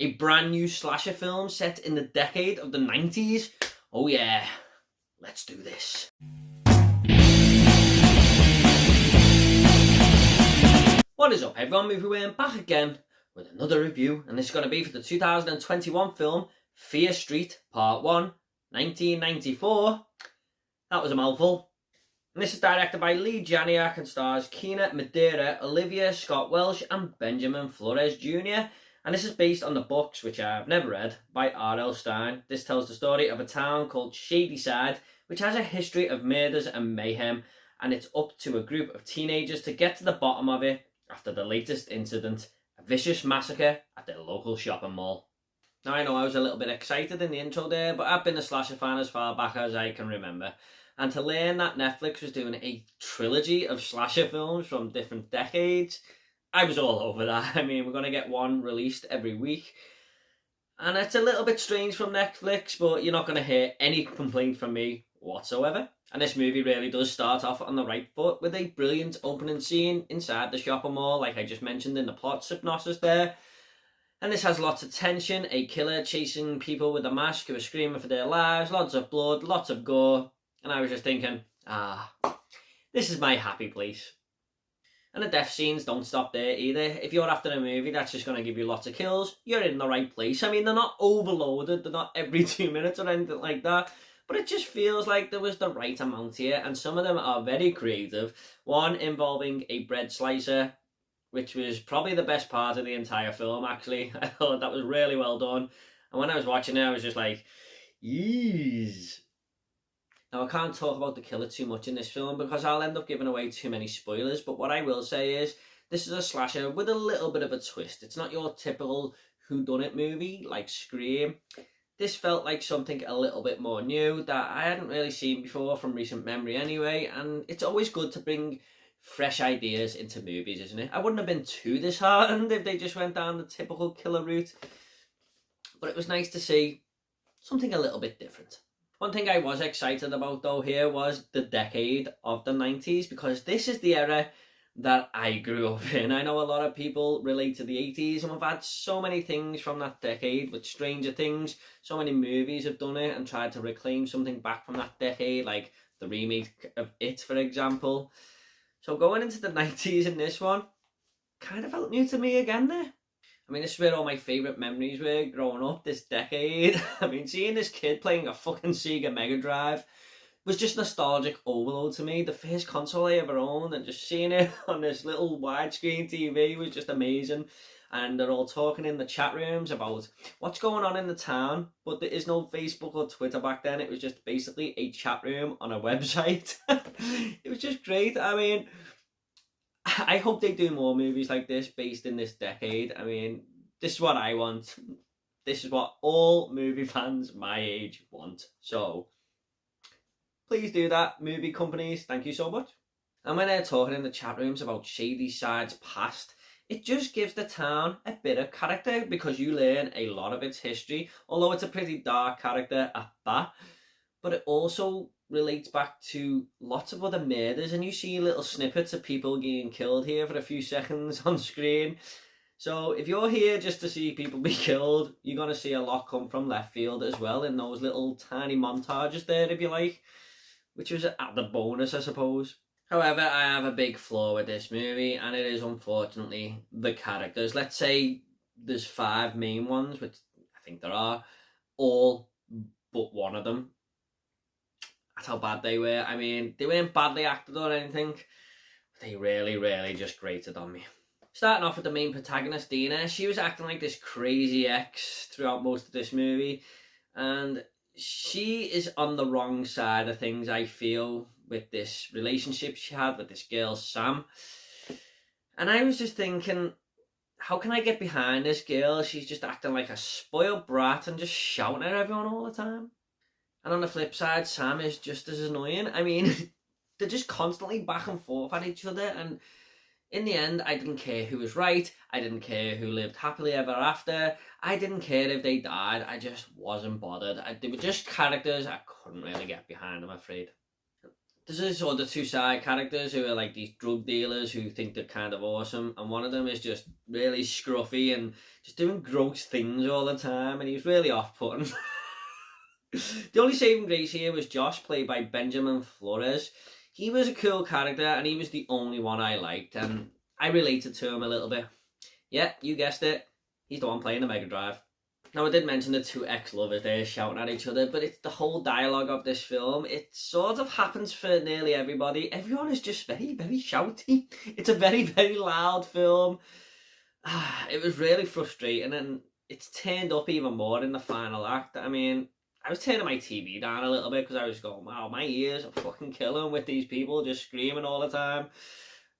A brand new slasher film set in the decade of the 90s. Oh yeah, let's do this. What is up everyone, Movie Worm back again with another review, and this is going to be for the 2021 film Fear Street Part 1, 1994. That was a mouthful. And this is directed by Leigh, Janiak and stars Kiana, Medeira, Olivia, Scott Welch and Benjamin Flores Jr. And this is based on the books, which I've never read, by R.L. Stine. This tells the story of a town called Shadyside, which has a history of murders and mayhem, and it's up to a group of teenagers to get to the bottom of it after the latest incident, a vicious massacre at their local shopping mall. Now I know I was a little bit excited in the intro there, but I've been a slasher fan as far back as I can remember. And to learn that Netflix was doing a trilogy of slasher films from different decades, I was all over that. I mean, we're going to get one released every week. And it's a little bit strange from Netflix, but you're not going to hear any complaint from me whatsoever. And this movie really does start off on the right foot with a brilliant opening scene inside the shopping mall, like I just mentioned in the plot synopsis there. And this has lots of tension, a killer chasing people with a mask who are screaming for their lives, lots of blood, lots of gore. And I was just thinking, this is my happy place. And the death scenes don't stop there either. If you're after a movie that's just going to give you lots of kills, you're in the right place. I mean, they're not overloaded, they're not every 2 minutes or anything like that, but it just feels like there was the right amount here, and some of them are very creative. One involving a bread slicer, which was probably the best part of the entire film, actually. I thought that was really well done. And when I was watching it, I was just like, yeez. Now, I can't talk about the killer too much in this film because I'll end up giving away too many spoilers, but what I will say is this is a slasher with a little bit of a twist. It's not your typical whodunit movie like Scream. This felt like something a little bit more new that I hadn't really seen before from recent memory anyway, and it's always good to bring fresh ideas into movies, isn't it? I wouldn't have been too disheartened if they just went down the typical killer route, but it was nice to see something a little bit different. One thing I was excited about though here was the decade of the 90s, because this is the era that I grew up in. I know a lot of people relate to the 80s, and we've had so many things from that decade with Stranger Things. So many movies have done it and tried to reclaim something back from that decade, like the remake of It, for example. So going into the 90s in this one kind of felt new to me again there. I mean, this is where all my favourite memories were growing up this decade. I mean, seeing this kid playing a fucking Sega Mega Drive was just nostalgic overload to me. The first console I ever owned, and just seeing it on this little widescreen TV was just amazing. And they're all talking in the chat rooms about what's going on in the town, but there is no Facebook or Twitter back then. It was just basically a chat room on a website. It was just great. I mean, I hope they do more movies like this based in this decade. I mean, this is what I want. This is what all movie fans my age want. So, please do that, movie companies. Thank you so much. And when they're talking in the chat rooms about Shadyside's past, it just gives the town a bit of character because you learn a lot of its history, although it's a pretty dark character at that. But it also relates back to lots of other murders, and you see little snippets of people getting killed here for a few seconds on screen. So if you're here just to see people be killed, you're going to see a lot come from left field as well in those little tiny montages there, if you like, which was an added bonus, I suppose. However, I have a big flaw with this movie, and it is unfortunately the characters. Let's say there's 5 main ones, which I think there are, all but one of them. That's how bad they were. I mean, they weren't badly acted or anything. They really just grated on me. Starting off with the main protagonist, Dina. She was acting like this crazy ex throughout most of this movie. And she is on the wrong side of things, I feel, with this relationship she had with this girl, Sam. And I was just thinking, how can I get behind this girl? She's just acting like a spoiled brat and just shouting at everyone all the time. And on the flip side, Sam is just as annoying. I mean, they're just constantly back and forth at each other. And in the end, I didn't care who was right. I didn't care who lived happily ever after. I didn't care if they died. I just wasn't bothered. They were just characters I couldn't really get behind, I'm afraid. there's this sort of two side characters who are like these drug dealers who think they're kind of awesome, and one of them is just really scruffy and just doing gross things all the time, and he was really off-putting. The only saving grace here was Josh, played by Benjamin Flores. He was a cool character, and he was the only one I liked, and I related to him a little bit. Yeah, you guessed it. He's the one playing the Mega Drive. Now, I did mention the two ex-lovers there shouting at each other, but it's the whole dialogue of this film. It sort of happens for nearly everybody. Everyone is just very, very shouty. It's a very, very loud film. It was really frustrating, and it's turned up even more in the final act. I mean, I was turning my TV down a little bit because I was going, wow, my ears are fucking killing with these people just screaming all the time.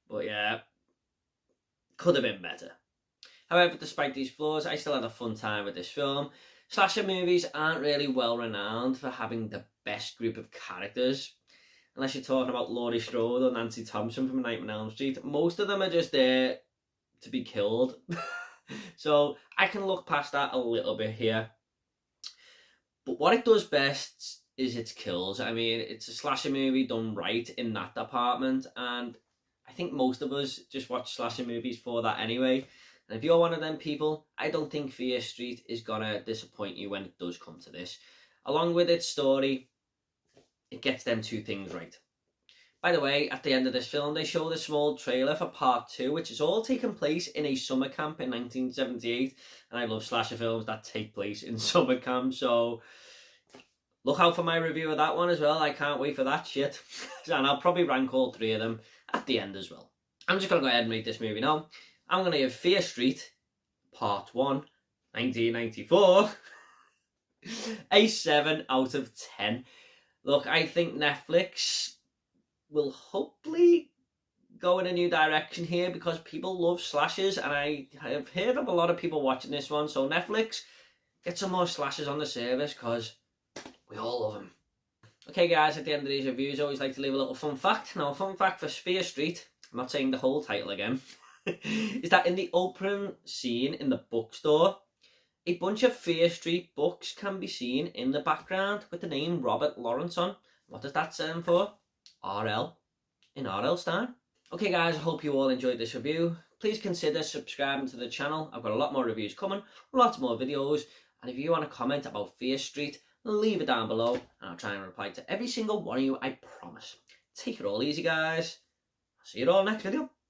But yeah, could have been better. However, despite these flaws, I still had a fun time with this film. Slasher movies aren't really well renowned for having the best group of characters. Unless you're talking about Laurie Strode or Nancy Thompson from Nightmare on Elm Street, most of them are just there to be killed. So I can look past that a little bit here. But what it does best is its kills. I mean, it's a slasher movie done right in that department, and I think most of us just watch slasher movies for that anyway. And if you're one of them people, I don't think Fear Street is gonna disappoint you when it does come to this. Along with its story, it gets them two things right. By the way, at the end of this film, they showed a small trailer for part 2, which is all taking place in a summer camp in 1978. And I love slasher films that take place in summer camp, so look out for my review of that one as well. I can't wait for that shit. And I'll probably rank all 3 of them at the end as well. I'm just gonna go ahead and rate this movie now. I'm going to give Fear Street, Part 1, 1994, a 7 out of 10. Look, I think Netflix will hopefully go in a new direction here because people love slashers, and I have heard of a lot of people watching this one. So Netflix, get some more slashers on the service because we all love them. Okay guys, at the end of these reviews, I always like to leave a little fun fact. Now, a fun fact for Fear Street, I'm not saying the whole title again, is that in the opening scene in the bookstore, a bunch of Fear Street books can be seen in the background with the name Robert Lawrence on. What does that stand for? RL in R.L. Stein. Okay guys, I hope you all enjoyed this review. Please consider subscribing to the channel. I've got a lot more reviews coming, lots more videos, and if you want to comment about Fear Street, leave it down below and I'll try and reply to every single one of you, I promise. Take it all easy guys. I'll see you all next video.